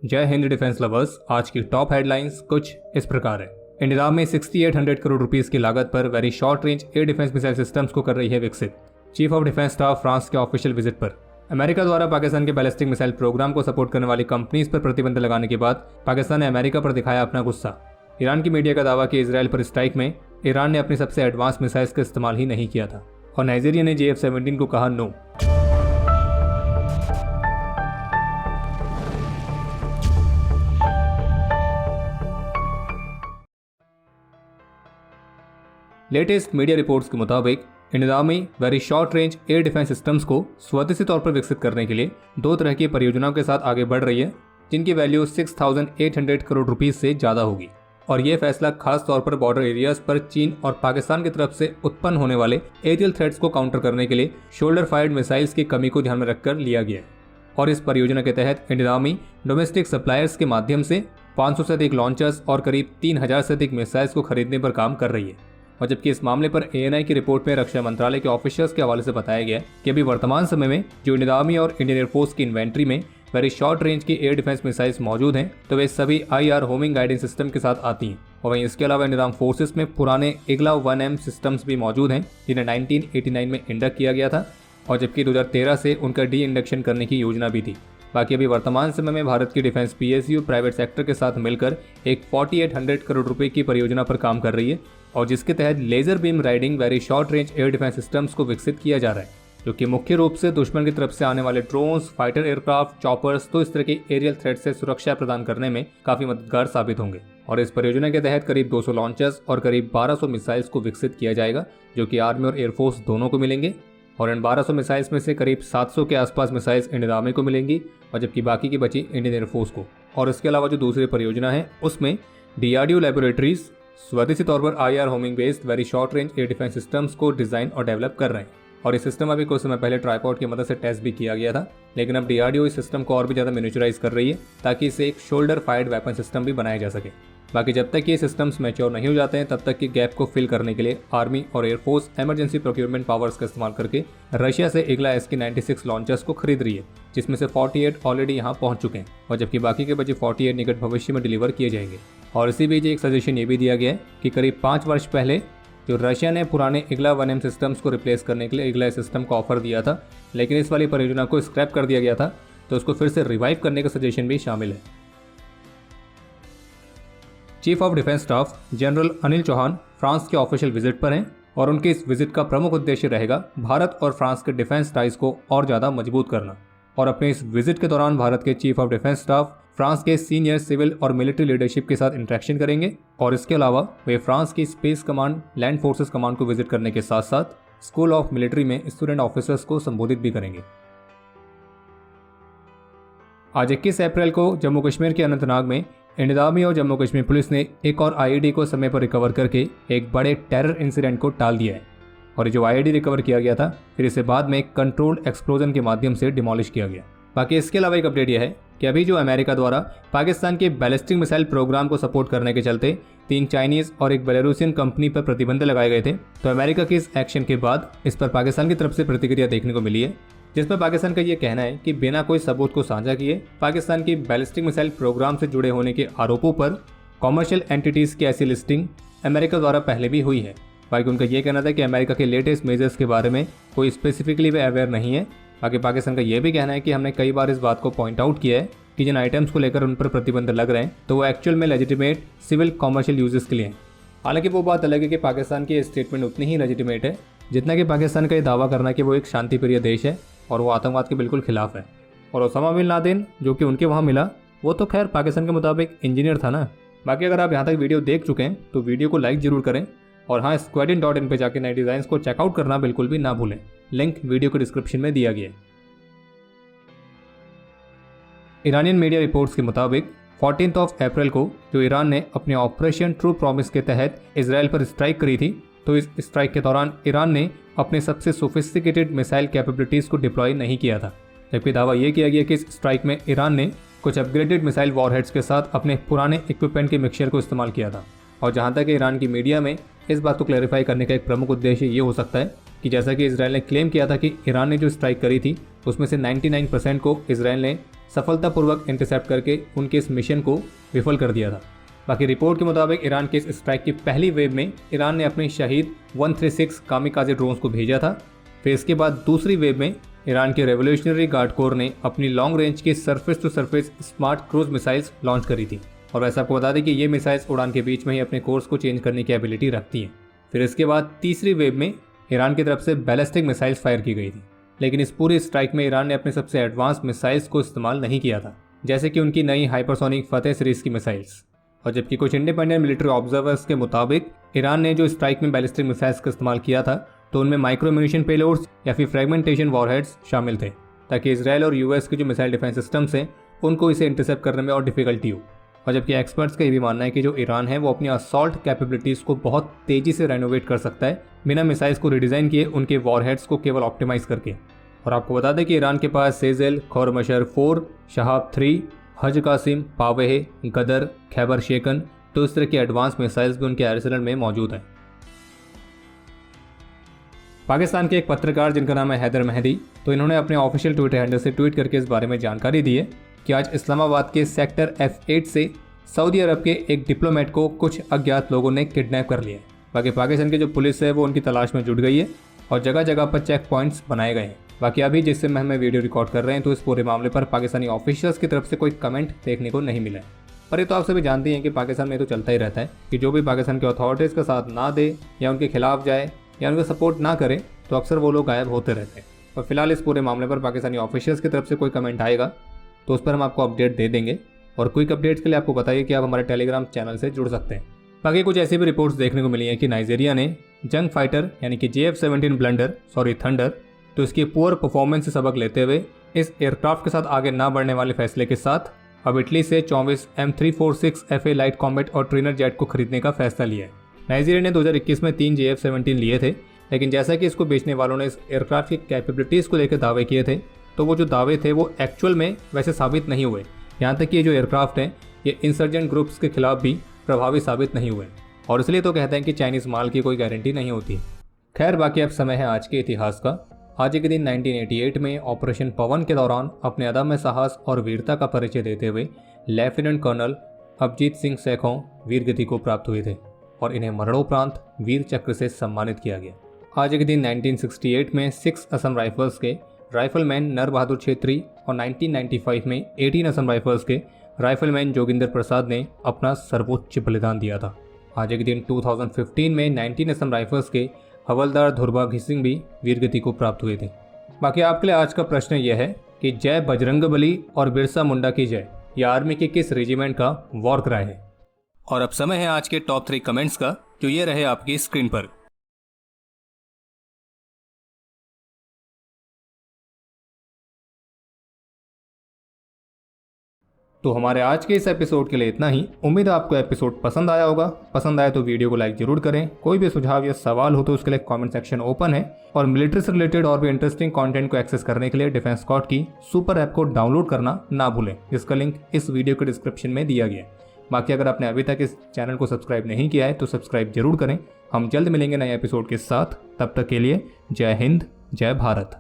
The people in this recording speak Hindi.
जय हिंद डिफेंस लवर्स। आज की टॉप हेडलाइंस कुछ इस प्रकार है। इंडिया में 6800 करोड़ रुपीस की लागत पर very short range air defence missile systems को कर रही है विकसित। Chief of defence staff France के ऑफिशियल विजिट पर। अमेरिका द्वारा पाकिस्तान के बैलिस्टिक मिसाइल प्रोग्राम को सपोर्ट करने वाली कंपनीज पर प्रतिबंध लगाने के बाद पाकिस्तान ने अमेरिका पर दिखाया अपना गुस्सा। ईरान की मीडिया का दावा कि इजराइल पर स्ट्राइक में ईरान ने अपनी सबसे एडवांस मिसाइल्स का इस्तेमाल ही नहीं किया था, और नाइजीरिया ने JF-17 को कहा नो। लेटेस्ट मीडिया रिपोर्ट्स के मुताबिक Indian army very short range air defence systems को स्वदेशी तौर पर विकसित करने के लिए दो तरह की परियोजनाओं के साथ आगे बढ़ रही है, जिनकी वैल्यू 6800 करोड़ रुपीस से ज़्यादा होगी। और यह फैसला खास तौर पर बॉर्डर एरियाज पर चीन और पाकिस्तान की तरफ से उत्पन्न होने वाले एरियल थ्रेट्स को काउंटर करने के लिए शोल्डर फायर्ड मिसाइल्स की कमी को ध्यान में रखकर लिया गया है। और इस परियोजना के तहत इंडियन आर्मी डोमेस्टिक सप्लायर्स के माध्यम से 500 से अधिक लॉन्चर्स और करीब 3000 से अधिक मिसाइल्स को खरीदने पर काम कर रही है। और जबकि इस मामले पर ANI की रिपोर्ट में रक्षा मंत्रालय के ऑफिसर्स के हवाले से बताया गया कि अभी वर्तमान समय में जो इंडियन आर्मी और इंडियन एयरफोर्स की इन्वेंट्री में वेरी शॉर्ट रेंज की एयर डिफेंस मिसाइल्स मौजूद हैं, तो वे सभी IR होमिंग गाइडेंस सिस्टम के साथ आती हैं। और वहीं इसके अलावा इंडियन आर्म फोर्सेस में पुराने इग्ला 1M सिस्टम्स भी मौजूद हैं, जिन्हें 1989 में इंडक्ट किया गया था, और जबकि 2013 से उनका डी इंडक्शन करने की योजना भी थी। बाकी अभी वर्तमान समय में भारत की डिफेंस PSU प्राइवेट सेक्टर के साथ मिलकर एक 4800 करोड़ रुपए की परियोजना पर काम कर रही है, और जिसके तहत laser beam riding very short range air defence systems को विकसित किया जा रहा है, जो कि मुख्य रूप से दुश्मन की तरफ से आने वाले ड्रोन्स, फाइटर एयरक्राफ्ट, चॉपर्स, तो इस तरह के एरियल थ्रेट से सुरक्षा प्रदान करने में काफी मददगार साबित होंगे। और इस परियोजना के तहत करीब 200 लॉन्चर्स और करीब 1200 मिसाइल्स को विकसित किया जाएगा, जो कि आर्मी और एयरफोर्स दोनों को मिलेंगे। और इन 1200 मिसाइल्स में से करीब 700 के आसपास मिसाइल्स इंडियन आर्मी को मिलेंगी, और जबकि बाकी की बची इंडियन एयरफोर्स को। और इसके अलावा जो दूसरी परियोजना है उसमें DRDO लैबोरेटरीज स्वदेशी तौर पर IR homing based very short range air defence systems को डिजाइन और डेवलप कर रहे हैं। और इस सिस्टम अभी कुछ समय पहले ट्राइपॉड की मदद से टेस्ट भी किया गया था, लेकिन अब DRDO इस सिस्टम को और भी ज़्यादा मिनिएचराइज कर रही है ताकि इसे एक शोल्डर फायर्ड वेपन सिस्टम भी बनाया जा सके। बाकी जब तक ये सिस्टम्स मैच्योर नहीं हो जाते हैं, तब तक के गैप को फिल करने के लिए आर्मी और एयरफोर्स इमरजेंसी प्रोक्योरमेंट पावर्स का इस्तेमाल करके रशिया से इग्ला SK-96 लॉन्चर्स को खरीद रही है, जिसमें से 48 ऑलरेडी यहाँ पहुँच चुके हैं, और जबकि बाकी के बचे 48 निकट भविष्य में डिलीवर किए जाएंगे। और इसी बीच एक सजेशन ये भी दिया गया है कि करीब 5 वर्ष पहले जो रशिया ने पुराने इग्ला 1M सिस्टम्स को रिप्लेस करने के लिए इग्ला सिस्टम का ऑफर दिया था, लेकिन इस वाली परियोजना को स्क्रैप कर दिया गया था, तो उसको फिर से रिवाइव करने का सजेशन भी शामिल है। Chief of defence staff general Anil Chauhan France के ऑफिशियल विजिट पर हैं, और उनके इस विजिट का प्रमुख उद्देश्य रहेगा भारत और फ्रांस के डिफेंस टाइज को और ज़्यादा मजबूत करना। और अपने इस विजिट के दौरान भारत के chief of defence staff France के सीनियर सिविल और मिलिट्री लीडरशिप के साथ इंटरेक्शन करेंगे, और इसके अलावा वे फ्रांस की space command, land forces command को विजिट करने के साथ साथ स्कूल ऑफ मिलिट्री में स्टूडेंट ऑफिसर्स को संबोधित भी करेंगे। आज 21 अप्रैल को जम्मू कश्मीर के अनंतनाग में इंडियन आर्मी और जम्मू कश्मीर पुलिस ने एक और IED को समय पर रिकवर करके एक बड़े टेरर इंसिडेंट को टाल दिया है। और जो IED रिकवर किया गया था, फिर इसे बाद में कंट्रोल्ड एक्सप्लोजन के माध्यम से डिमोलिश किया गया। बाकी इसके अलावा एक अपडेट यह है कि अभी जो अमेरिका द्वारा पाकिस्तान के बैलिस्टिक मिसाइल प्रोग्राम को सपोर्ट करने के चलते 3 चाइनीज और एक बेलारूसियन कंपनी पर प्रतिबंध लगाए गए थे, तो अमेरिका के इस एक्शन के बाद इस पर पाकिस्तान की तरफ से प्रतिक्रिया देखने को मिली है, जिसमें पाकिस्तान का ये कहना है कि बिना कोई सबूत को साझा किए पाकिस्तान की बैलिस्टिक मिसाइल प्रोग्राम से जुड़े होने के आरोपों पर कॉमर्शियल एंटिटीज की ऐसी लिस्टिंग अमेरिका द्वारा पहले भी हुई है। बाकी उनका ये कहना था कि अमेरिका के लेटेस्ट मेजर्स के बारे में कोई स्पेसिफिकली वे अवेयर नहीं है। बाकी पाकिस्तान का ये भी कहना है कि हमने कई बार इस बात को पॉइंट आउट किया है कि जिन आइटम्स को लेकर उन पर प्रतिबंध लग रहे हैं, तो वो एक्चुअल में लेजिटिमेट सिविल कॉमर्शियल यूजेस के लिए हैं। हालांकि वो बात अलग है कि पाकिस्तान की स्टेटमेंट उतनी ही लेजिटिमेट है जितना कि पाकिस्तान का ये दावा करना कि वो एक शांतिप्रिय देश है और वो आतंकवाद के बिल्कुल खिलाफ है। और ओसामा बिन लादेन जो कि उनके वहाँ मिला, वो तो खैर पाकिस्तान के मुताबिक इंजीनियर था ना। बाकी अगर आप यहाँ तक वीडियो देख चुके हैं तो वीडियो को लाइक जरूर करें, और हाँ, squadron.in पे जाके नए डिज़ाइंस को चेकआउट करना बिल्कुल भी ना भूलें। लिंक वीडियो के डिस्क्रिप्शन में दिया गया है। ईरानियन मीडिया रिपोर्ट्स के मुताबिक 14 अप्रैल को जो ईरान ने अपने ऑपरेशन ट्रू प्रॉमिस के तहत इजराइल पर स्ट्राइक करी थी, तो इस स्ट्राइक के दौरान ईरान ने अपने सबसे सोफिस्टिकेटेड मिसाइल कैपेबिलिटीज़ को डिप्लॉय नहीं किया था। जबकि दावा यह किया गया कि इस स्ट्राइक में ईरान ने कुछ अपग्रेडेड मिसाइल वॉरहेड्स के साथ अपने पुराने इक्विपमेंट के मिक्सचर को इस्तेमाल किया था। और जहाँ तक ईरान की मीडिया में इस बात को क्लैरिफाई करने का एक प्रमुख उद्देश्य ये हो सकता है कि जैसा कि इसराइल ने क्लेम किया था कि ईरान ने जो स्ट्राइक करी थी उसमें से 99% को इसराइल ने सफलतापूर्वक इंटरसेप्ट करके उनके इस मिशन को विफल कर दिया था। बाकी रिपोर्ट के मुताबिक ईरान के इस स्ट्राइक की पहली वेव में ईरान ने अपने शहीद 136 कामिकाज़े ड्रोन्स को भेजा था। फिर इसके बाद दूसरी वेव में ईरान के रेवोल्यूशनरी गार्ड कोर ने अपनी लॉन्ग रेंज की surface to surface smart cruise missiles launch करी थी। और वैसे आपको बता दें कि ये मिसाइल्स उड़ान के बीच में ही अपने कोर्स को चेंज करने की एबिलिटी रखती हैं। फिर इसके बाद तीसरी वेव में ईरान की तरफ से बैलिस्टिक मिसाइल्स फायर की गई थी, लेकिन इस पूरी स्ट्राइक में ईरान ने अपने सबसे एडवांस मिसाइल्स को इस्तेमाल नहीं किया था, जैसे कि उनकी नई हाइपरसोनिक फतेह सीरीज की मिसाइल्स। और जबकि कुछ इंडिपेंडेंट मिलिट्री ऑब्जर्वर्स के मुताबिक ईरान ने जो स्ट्राइक में बैलिस्टिक मिसाइल्स का इस्तेमाल किया था तो उनमें माइक्रो म्यूनिशन पेलोड्स या फिर फ्रेगमेंटेशन वॉरहेड्स शामिल थे, ताकि इसराइल और यूएस के जो मिसाइल डिफेंस सिस्टम्स हैं उनको इसे इंटरसेप्ट करने में और डिफिकल्टी हो। और जबकि एक्सपर्ट्स का ये भी मानना है कि जो ईरान है वो अपनी असॉल्ट कैपेबिलिटीज़ को बहुत तेज़ी से रेनोवेट कर सकता है बिना मिसाइल्स को रिडिज़ाइन किए, उनके वॉरहेड्स को केवल ऑप्टिमाइज़ करके। और आपको बता दें कि ईरान के पास सेजेल, खौरमशर 4, शहाब 3, हज कासिम, पावेह, गदर, खैबर शेकन, तो इस तरह के एडवांस मिसाइल्स भी उनके आर्सेनल में मौजूद हैं। पाकिस्तान के एक पत्रकार जिनका नाम है हैदर मेहदी, तो इन्होंने अपने ऑफिशियल ट्विटर हैंडल से ट्वीट करके इस बारे में जानकारी दी है कि आज इस्लामाबाद के सेक्टर F8 से सऊदी अरब के एक डिप्लोमेट को कुछ अज्ञात लोगों ने किडनैप कर लिया है। बाकी पाकिस्तान की जो पुलिस है वो उनकी तलाश में जुट गई है और जगह जगह पर चेक पॉइंट्स बनाए गए हैं। बाकी अभी जिससे मैं वीडियो रिकॉर्ड कर रहे हैं तो इस पूरे मामले पर पाकिस्तानी ऑफिशियल्स की तरफ से कोई कमेंट देखने को नहीं मिला है। पर ये तो आप सभी जानते हैं कि पाकिस्तान में तो चलता ही रहता है कि जो भी पाकिस्तान के अथॉरिटीज़ का साथ ना दे या उनके खिलाफ जाए या उनका सपोर्ट ना करे तो अक्सर वो लोग गायब होते रहते हैं। और फिलहाल इस पूरे मामले पर पाकिस्तानी ऑफिशियल्स की तरफ से कोई कमेंट आएगा तो उस पर हम आपको अपडेट दे देंगे। और क्विक अपडेट्स के लिए आपको बताइए कि आप हमारे टेलीग्राम चैनल से जुड़ सकते हैं। बाकी कुछ ऐसी भी रिपोर्ट्स देखने को मिली हैं कि नाइजीरिया ने जंग फाइटर यानी कि JF-17 थंडर तो इसकी पुअर परफॉर्मेंस से सबक लेते हुए इस एयरक्राफ्ट के साथ आगे ना बढ़ने वाले फैसले के साथ अब इटली से 24 M346 FA लाइट कॉम्बैट और ट्रेनर जेट को खरीदने का फैसला लिया है। नाइजीरिया ने 2021 में 3 JF-17 लिए थे, लेकिन जैसा कि इसको बेचने वालों ने इस एयरक्राफ्ट की कैपेबिलिटीज़ को लेकर दावे किए थे तो वो जो दावे थे वो एक्चुअल में वैसे साबित नहीं हुए। यहाँ तक कि ये जो एयरक्राफ्ट हैं ये इंसर्जेंट ग्रुप्स के खिलाफ भी प्रभावी साबित नहीं हुए और इसलिए तो कहते हैं कि चाइनीज़ माल की कोई गारंटी नहीं होती। खैर, बाकी अब समय है आज के इतिहास का। आज के दिन 1988 में ऑपरेशन पवन के दौरान अपने अदम्य साहस और वीरता का परिचय देते हुए लेफ्टिनेंट कर्नल अभिजीत सिंह सैखों वीर गति को प्राप्त हुए थे और इन्हें मरणोपरांत वीर चक्र से सम्मानित किया गया। आज के दिन 1968 में 6 असम राइफल्स के राइफलमैन नर बहादुर छेत्री और 1995 में 18 असम राइफल्स के राइफलमैन जोगिंदर प्रसाद ने अपना सर्वोच्च बलिदान दिया था। आज के दिन 2015 में 19 असम राइफल्स के हवलदार धुरबाग सिंह भी वीरगति को प्राप्त हुए थे। बाकी आपके लिए आज का प्रश्न यह है कि जय बजरंगबली और बिरसा मुंडा की जय या आर्मी के किस रेजिमेंट का वॉर क्राई है। और अब समय है आज के टॉप 3 कमेंट्स का, जो ये रहे आपकी स्क्रीन पर। तो हमारे आज के इस एपिसोड के लिए इतना ही। उम्मीद है आपको एपिसोड पसंद आया होगा। पसंद आया तो वीडियो को लाइक जरूर करें। कोई भी सुझाव या सवाल हो तो उसके लिए कमेंट सेक्शन ओपन है। और मिलिट्री से रिलेटेड और भी इंटरेस्टिंग कंटेंट को एक्सेस करने के लिए डिफेंस स्क्वाड की सुपर ऐप को डाउनलोड करना ना भूलें, जिसका लिंक इस वीडियो के डिस्क्रिप्शन में दिया गया है। बाकी अगर आपने अभी तक इस चैनल को सब्सक्राइब नहीं किया है तो सब्सक्राइब जरूर करें। हम जल्द मिलेंगे नए एपिसोड के साथ। तब तक के लिए जय हिंद, जय भारत।